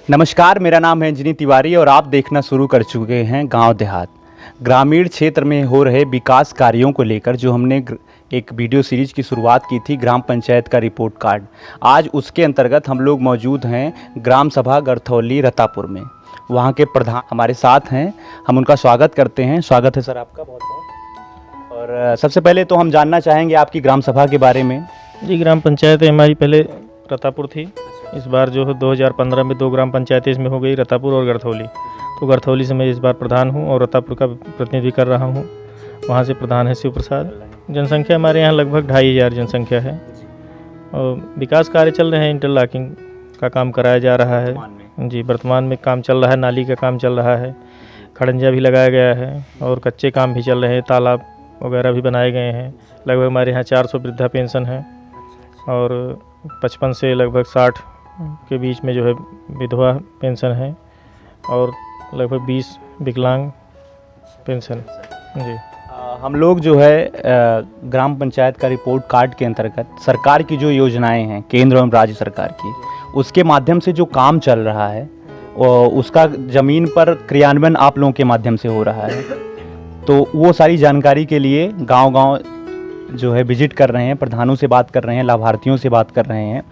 नमस्कार, मेरा नाम है अंजनी तिवारी और आप देखना शुरू कर चुके हैं गांव देहात। ग्रामीण क्षेत्र में हो रहे विकास कार्यों को लेकर जो हमने एक वीडियो सीरीज की शुरुआत की थी, ग्राम पंचायत का रिपोर्ट कार्ड। आज उसके अंतर्गत हम लोग मौजूद हैं ग्राम सभा गरथौली रतापुर में। वहां के प्रधान हमारे साथ हैं, हम उनका स्वागत करते हैं। स्वागत है सर आपका बहुत बहुत। और सबसे पहले तो हम जानना चाहेंगे आपकी ग्राम सभा के बारे में। जी, ग्राम पंचायत हमारी पहले रतापुर थी। इस बार जो है 2015 में 2 ग्राम पंचायतें इसमें हो गई, रतापुर और गरथौली। तो गरथौली से मैं इस बार प्रधान हूँ और रतापुर का प्रतिनिधि कर रहा हूँ। वहाँ से प्रधान है शिव प्रसाद। जनसंख्या हमारे यहाँ लगभग 2500 जनसंख्या है और विकास कार्य चल रहे हैं। इंटरलॉकिंग का काम कराया जा रहा है जी, वर्तमान में काम चल रहा है। नाली का काम चल रहा है, खड़ंजा भी लगाया गया है और कच्चे काम भी चल रहे हैं। तालाब वगैरह भी बनाए गए हैं। लगभग हमारे यहाँ 400 वृद्धा पेंशन है और 55 से लगभग 60 के बीच में जो है विधवा पेंशन है और लगभग 20 विकलांग पेंशन जी। हम लोग जो है ग्राम पंचायत का रिपोर्ट कार्ड के अंतर्गत सरकार की जो योजनाएं हैं केंद्र एवं राज्य सरकार की, उसके माध्यम से जो काम चल रहा है उसका ज़मीन पर क्रियान्वयन आप लोगों के माध्यम से हो रहा है। तो वो सारी जानकारी के लिए गांव-गांव जो है विजिट कर रहे हैं, प्रधानों से बात कर रहे हैं, लाभार्थियों से बात कर रहे हैं।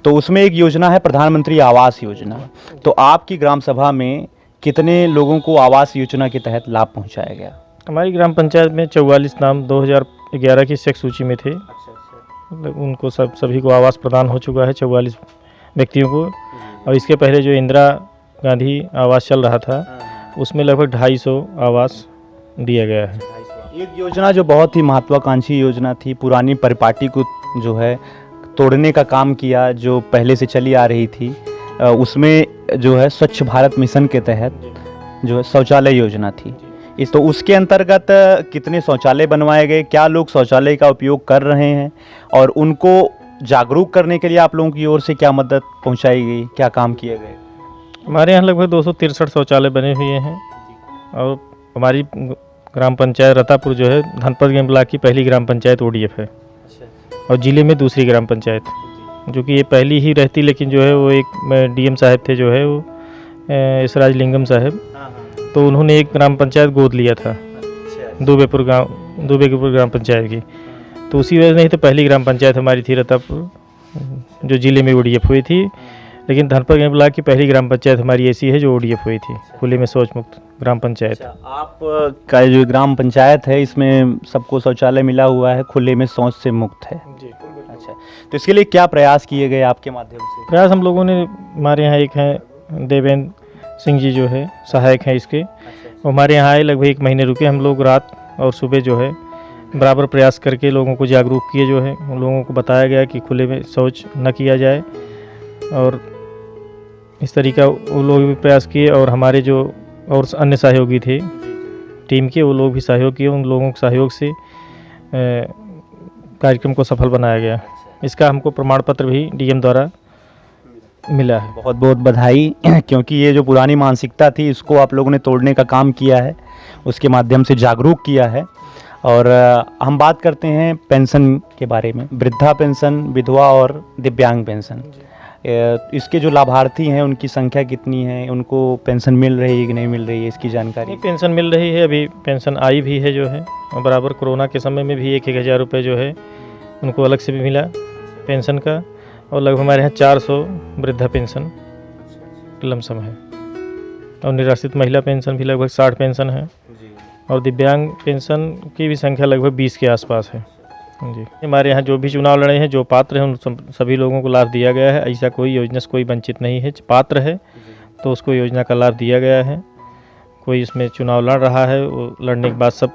तो उसमें एक योजना है प्रधानमंत्री आवास योजना। तो आपकी ग्राम सभा में कितने लोगों को आवास योजना के तहत लाभ पहुंचाया गया? हमारी ग्राम पंचायत में 44 नाम 2011 की शेख सूची में थे। मतलब उनको सभी को आवास प्रदान हो चुका है, 44 व्यक्तियों को। और इसके पहले जो इंदिरा गांधी आवास चल रहा था उसमें लगभग 250 आवास दिया गया है। एक योजना जो बहुत ही महत्वाकांक्षी योजना थी, पुरानी परिपाटी को जो है तोड़ने का काम किया, जो पहले से चली आ रही थी, उसमें जो है स्वच्छ भारत मिशन के तहत जो है शौचालय योजना थी। तो उसके अंतर्गत कितने शौचालय बनवाए गए, क्या लोग शौचालय का उपयोग कर रहे हैं और उनको जागरूक करने के लिए आप लोगों की ओर से क्या मदद पहुंचाई गई, क्या काम किए गए? हमारे यहाँ लगभग 263 शौचालय बने हुए हैं और हमारी ग्राम पंचायत रतापुर जो है धनपतगंज ब्लॉक की पहली ग्राम पंचायत ODF है और ज़िले में दूसरी ग्राम पंचायत, जो कि ये पहली ही रहती, लेकिन जो है वो एक DM साहब थे जो है वो इसराज लिंगम साहब, तो उन्होंने एक ग्राम पंचायत गोद लिया था दुबेपुर ग्राम पंचायत की। तो उसी वजह से नहीं तो पहली ग्राम पंचायत हमारी थी रतापुर, जो ज़िले में ODF हुई थी। लेकिन धनपतगंज ब्लॉक की पहली ग्राम पंचायत हमारी ऐसी है जो ODF हुई थी, खुले में शौच मुक्त ग्राम पंचायत। आप का जो ग्राम पंचायत है इसमें सबको शौचालय मिला हुआ है, खुले में शौच से मुक्त है जी। अच्छा, तो इसके लिए क्या प्रयास किए गए आपके माध्यम से? प्रयास हम लोगों ने, हमारे यहाँ एक हैं देवेंद्र सिंह जी जो है सहायक हैं इसके, वो हमारे यहाँ आए, लगभग 1 महीने रुके। हम लोग रात और सुबह जो है बराबर प्रयास करके लोगों को जागरूक किए, जो है उन लोगों को बताया गया कि खुले में शौच न किया जाए और इस तरीका वो लोग भी प्रयास किए। और हमारे जो और अन्य सहयोगी थे टीम के, वो लोग भी सहयोग किए। उन लोगों के सहयोग से कार्यक्रम को सफल बनाया गया। इसका हमको प्रमाण पत्र भी DM द्वारा मिला है। बहुत बहुत बधाई, क्योंकि ये जो पुरानी मानसिकता थी इसको आप लोगों ने तोड़ने का काम किया है, उसके माध्यम से जागरूक किया है। और हम बात करते हैं पेंशन के बारे में, वृद्धा पेंशन, विधवा और दिव्यांग पेंशन। इसके जो लाभार्थी हैं उनकी संख्या कितनी है, उनको पेंशन मिल रही है कि नहीं मिल रही है, इसकी जानकारी? पेंशन मिल रही है, अभी पेंशन आई भी है जो है, और बराबर कोरोना के समय में भी 1-1 हज़ार रुपये जो है उनको अलग से भी मिला पेंशन का। और लगभग हमारे यहाँ 400 वृद्धा पेंशन लमसम है और निराश्रित महिला पेंशन भी लगभग 60 पेंशन है और दिव्यांग पेंशन की भी संख्या लगभग 20 के आसपास है जी। हमारे यहाँ जो भी चुनाव लड़े हैं, जो पात्र हैं, उन सभी लोगों को लाभ दिया गया है। ऐसा कोई योजना से कोई वंचित नहीं है। पात्र है तो उसको योजना का लाभ दिया गया है। कोई इसमें चुनाव लड़ रहा है, वो लड़ने के बाद सब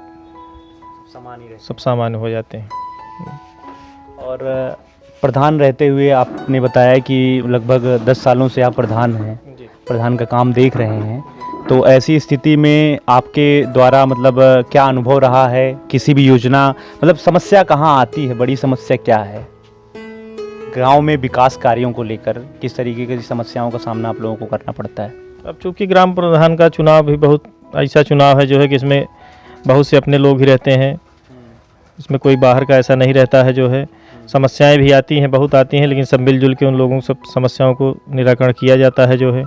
सामान्य हो जाते हैं। और प्रधान रहते हुए आपने बताया कि लगभग 10 सालों से आप प्रधान हैं, प्रधान का काम देख रहे हैं। तो ऐसी स्थिति में आपके द्वारा मतलब क्या अनुभव रहा है? किसी भी योजना, मतलब समस्या कहाँ आती है, बड़ी समस्या क्या है गांव में विकास कार्यों को लेकर? किस तरीके की समस्याओं का सामना आप लोगों को करना पड़ता है? अब चूँकि ग्राम प्रधान का चुनाव भी बहुत ऐसा चुनाव है जो है कि इसमें बहुत से अपने लोग ही रहते हैं, इसमें कोई बाहर का ऐसा नहीं रहता है। जो है समस्याएं भी आती हैं, बहुत आती हैं, लेकिन सब मिलजुल के उन लोगों सब समस्याओं को निराकरण किया जाता है। जो है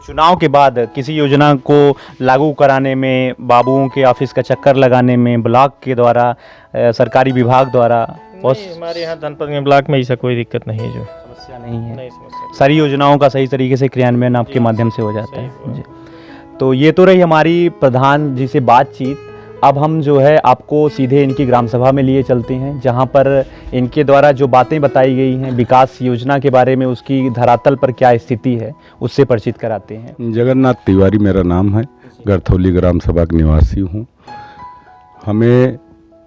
चुनाव के बाद किसी योजना को लागू कराने में, बाबुओं के ऑफिस का चक्कर लगाने में, ब्लॉक के द्वारा, सरकारी विभाग द्वारा बहुत नहीं, हमारे यहाँ धनपत में ब्लॉक में ऐसा कोई दिक्कत नहीं है, जो समस्या नहीं है। नहीं समस्या। सारी योजनाओं का सही तरीके से क्रियान्वयन आपके माध्यम से हो जाता सही है जी। तो ये तो रही हमारी प्रधान जी से बातचीत। अब हम जो है आपको सीधे इनकी ग्राम सभा में लिए चलते हैं, जहां पर इनके द्वारा जो बातें बताई गई हैं विकास योजना के बारे में, उसकी धरातल पर क्या स्थिति है, उससे परिचित कराते हैं। जगन्नाथ तिवारी मेरा नाम है, गरथौली ग्राम सभा का निवासी हूँ। हमें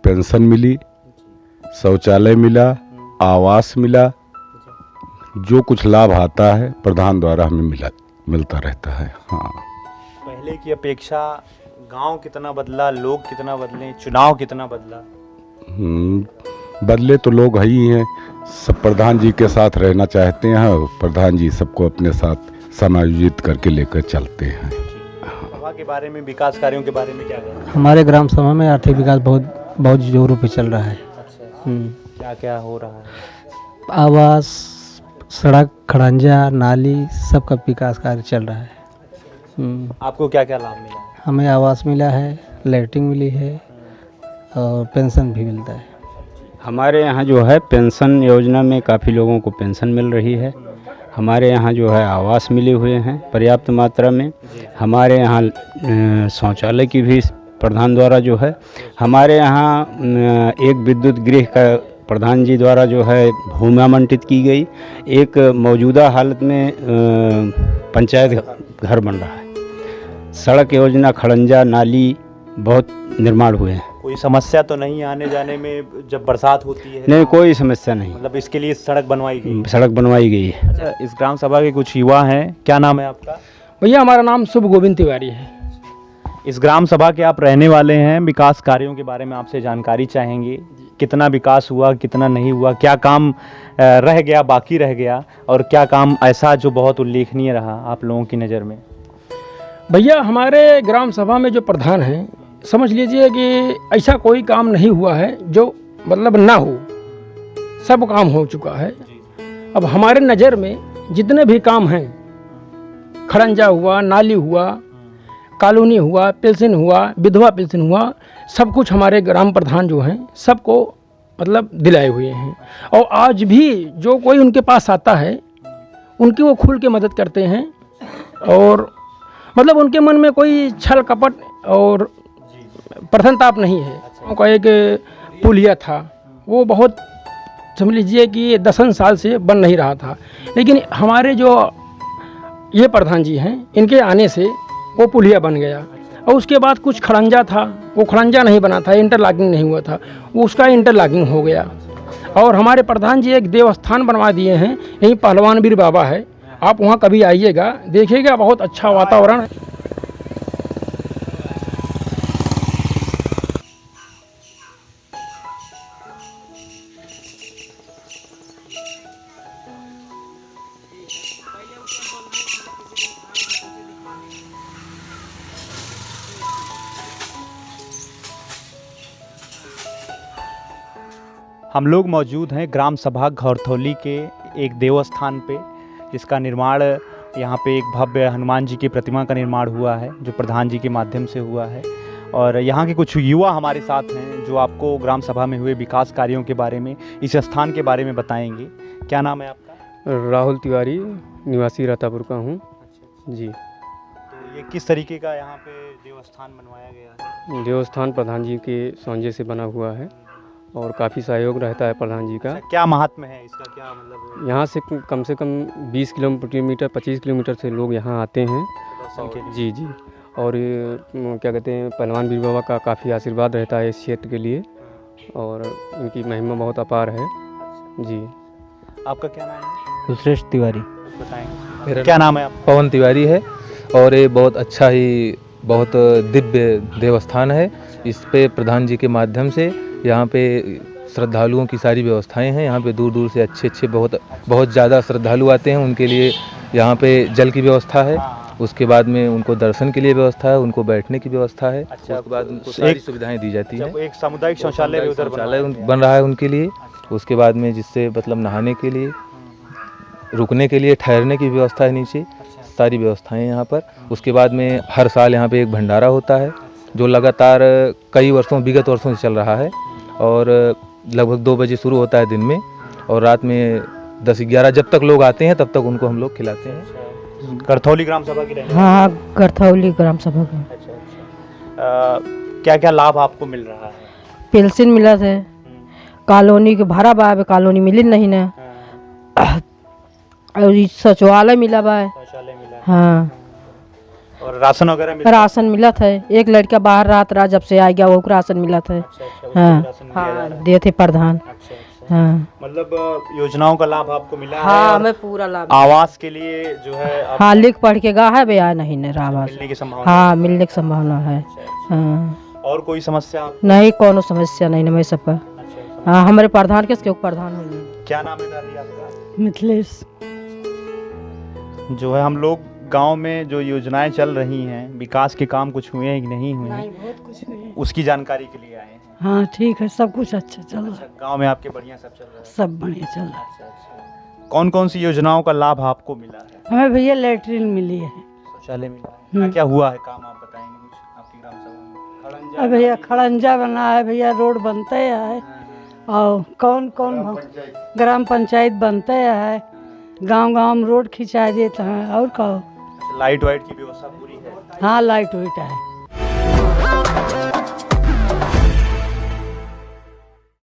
पेंशन मिली, शौचालय मिला, आवास मिला, जो कुछ लाभ आता है प्रधान द्वारा हमें मिलता रहता है। हाँ, पहले की अपेक्षा गांव कितना बदला, लोग कितना बदले, चुनाव कितना बदला? बदले तो लोग है ही हैं, सब प्रधान जी के साथ रहना चाहते हैं और प्रधान जी सबको अपने साथ समायोजित करके लेकर चलते हैं। सभा के बारे में, विकास कार्यों के बारे में क्या कहना है? हमारे ग्राम सभा में आर्थिक विकास बहुत जोरों पे चल रहा है। क्या क्या हो रहा है? आवास, सड़क, खड़ंजा, नाली, सबका विकास कार्य चल रहा है। आपको क्या क्या लाभ मिला? हमें आवास मिला है, लैट्रिन मिली है और पेंशन भी मिलता है। हमारे यहाँ जो है पेंशन योजना में काफ़ी लोगों को पेंशन मिल रही है। हमारे यहाँ जो है आवास मिले हुए हैं पर्याप्त मात्रा में। हमारे यहाँ शौचालय की भी प्रधान द्वारा जो है, हमारे यहाँ एक विद्युत गृह का प्रधान जी द्वारा जो है भूमि आवंटित की गई। एक मौजूदा हालत में पंचायत घर बन रहा है। सड़क योजना, खड़ंजा, नाली बहुत निर्माण हुए हैं। कोई समस्या तो नहीं आने जाने में जब बरसात होती है? नहीं, कोई समस्या नहीं। मतलब इसके लिए सड़क बनवाई गई? सड़क बनवाई गई है। अच्छा, इस ग्राम सभा के कुछ युवा हैं, क्या नाम है आपका? भैया हमारा नाम शुभ गोविंद तिवारी है। इस ग्राम सभा के आप रहने वाले हैं, विकास कार्यों के बारे में आपसे जानकारी चाहेंगे। कितना विकास हुआ, कितना नहीं हुआ, क्या काम रह गया, बाकी रह गया, और क्या काम ऐसा जो बहुत उल्लेखनीय रहा आप लोगों की नज़र में? भैया हमारे ग्राम सभा में जो प्रधान हैं, समझ लीजिए कि ऐसा कोई काम नहीं हुआ है जो मतलब ना हो, सब काम हो चुका है। अब हमारे नज़र में जितने भी काम हैं, खड़ंजा हुआ, नाली हुआ, कॉलोनी हुआ, पेंशन हुआ, विधवा पेंशन हुआ, सब कुछ हमारे ग्राम प्रधान जो हैं सबको मतलब दिलाए हुए हैं। और आज भी जो कोई उनके पास आता है उनकी वो खुल के मदद करते हैं। और मतलब उनके मन में कोई छल कपट और प्रथनताप नहीं है। उनका एक पुलिया था, वो बहुत समझ लीजिए कि 10 साल से बन नहीं रहा था, लेकिन हमारे जो ये प्रधान जी हैं इनके आने से वो पुलिया बन गया। और उसके बाद कुछ खड़ंजा था, वो खड़ंजा नहीं बना था, इंटरलॉकिंग नहीं हुआ था, वो उसका इंटरलॉकिंग हो गया। और हमारे प्रधान जी एक देवस्थान बनवा दिए हैं, यहीं पहलवान वीर बाबा है, आप वहाँ कभी आइएगा, देखिएगा, बहुत अच्छा वातावरण है। हम लोग मौजूद हैं ग्राम सभा घौरथौली के एक देवस्थान पे, जिसका निर्माण यहाँ पे एक भव्य हनुमान जी की प्रतिमा का निर्माण हुआ है, जो प्रधान जी के माध्यम से हुआ है। और यहाँ के कुछ युवा हमारे साथ हैं जो आपको ग्राम सभा में हुए विकास कार्यों के बारे में, इस स्थान के बारे में बताएंगे। क्या नाम है आपका? राहुल तिवारी, निवासी रतापुर का हूँ जी। तो ये किस तरीके का यहाँ पे देवस्थान बनवाया गया है? देवस्थान प्रधान जी के सौंजे से बना हुआ है और काफ़ी सहयोग रहता है प्रधान जी का। क्या महात्म्य है इसका, क्या मतलब? यहाँ से कम 20 किलोमीटर 25 किलोमीटर से लोग यहाँ आते हैं। दर्शन के लिए? जी जी। और ये क्या कहते हैं, पहलवान वीर बाबा का काफ़ी आशीर्वाद रहता है इस क्षेत्र के लिए और इनकी महिमा बहुत अपार है जी। आपका क्या नाम है? कुशरेश तिवारी। बताएंगे क्या नाम है आप? पवन तिवारी है और ये बहुत अच्छा ही, बहुत दिव्य देवस्थान है। इस पे प्रधान जी के माध्यम से यहाँ पे श्रद्धालुओं की सारी व्यवस्थाएं हैं। यहाँ पे दूर दूर से अच्छे बहुत ज़्यादा श्रद्धालु आते हैं। उनके लिए यहाँ पे जल की व्यवस्था है, उसके बाद में उनको दर्शन के लिए व्यवस्था है, उनको बैठने की व्यवस्था है। अच्छा, उसके बाद उनको सारी सुविधाएं दी जाती हैं। एक सामुदायिक शौचालय भी उधर बन रहा है उनके लिए। उसके बाद में जिससे मतलब नहाने के लिए, रुकने के लिए, ठहरने की व्यवस्था है नीचे। सारी व्यवस्थाएं हैं यहाँ पर। उसके बाद में हर साल यहाँ पे एक भंडारा होता है जो लगातार कई वर्षों विगत वर्षों से चल रहा है और लगभग 2 बजे शुरू होता है दिन में और रात में 10-11 जब तक लोग आते हैं तब तक उनको हम लोग खिलाते हैं। गरथौली ग्राम सभा की रहने हाँ गरथौली ग्राम सभा का क्या क्या लाभ आपको मिल रहा है? पेंशन मिला है, कॉलोनी के भाड़ा बा कॉलोनी मिली नहीं ना, और ई शौचालय मिला बा। शौचालय मिला है हाँ और राशन वगैरह मिला राशन मिला था। एक लड़का बाहर रात जब से आ गया वो राशन मिला था। हाँ हाँ दिए थे प्रधान। हाँ मतलब योजनाओं का लाभ आपको मिला है हाँ और हमें पूरा लाभ। आवास के लिए जो है आप हाँ लिख पढ़ के गा है भैया नहीं नहीं आवास। मिलने की संभावना हाँ मिलने की संभावना है। हाँ और कोई समस्या आप? नहीं कोनो समस्या नहीं ना मैं सबका। हाँ हमारे प्रधान के प्रधान हुई। क्या नाम है दादी आपका? मिथिलेश। जो है हम लोग गांव में जो योजनाएं चल रही हैं, विकास के काम कुछ हुए हैं कि नहीं हुए हैं, बहुत कुछ नहीं। उसकी जानकारी के लिए आए हैं। हाँ ठीक है सब कुछ अच्छा चल रहा है। गांव में आपके बढ़िया सब चल रहा है? सब बढ़िया चल रहा है। कौन कौन सी योजनाओं का लाभ आपको मिला है? हमें भैया लैट्रिन मिली है। शौचालय मिला है? क्या क्या हुआ है काम, आप बताएंगे कुछ आपकी ग्राम सभा में? अब भैया खड़ंजा बना है भैया, रोड बनते है और कौन कौन ग्राम पंचायत बनते है, गांव गांव में रोड खिंचा देते हैं और कहो। लाइट वाइट की व्यवस्था पूरी है? हाँ लाइट वाइट है।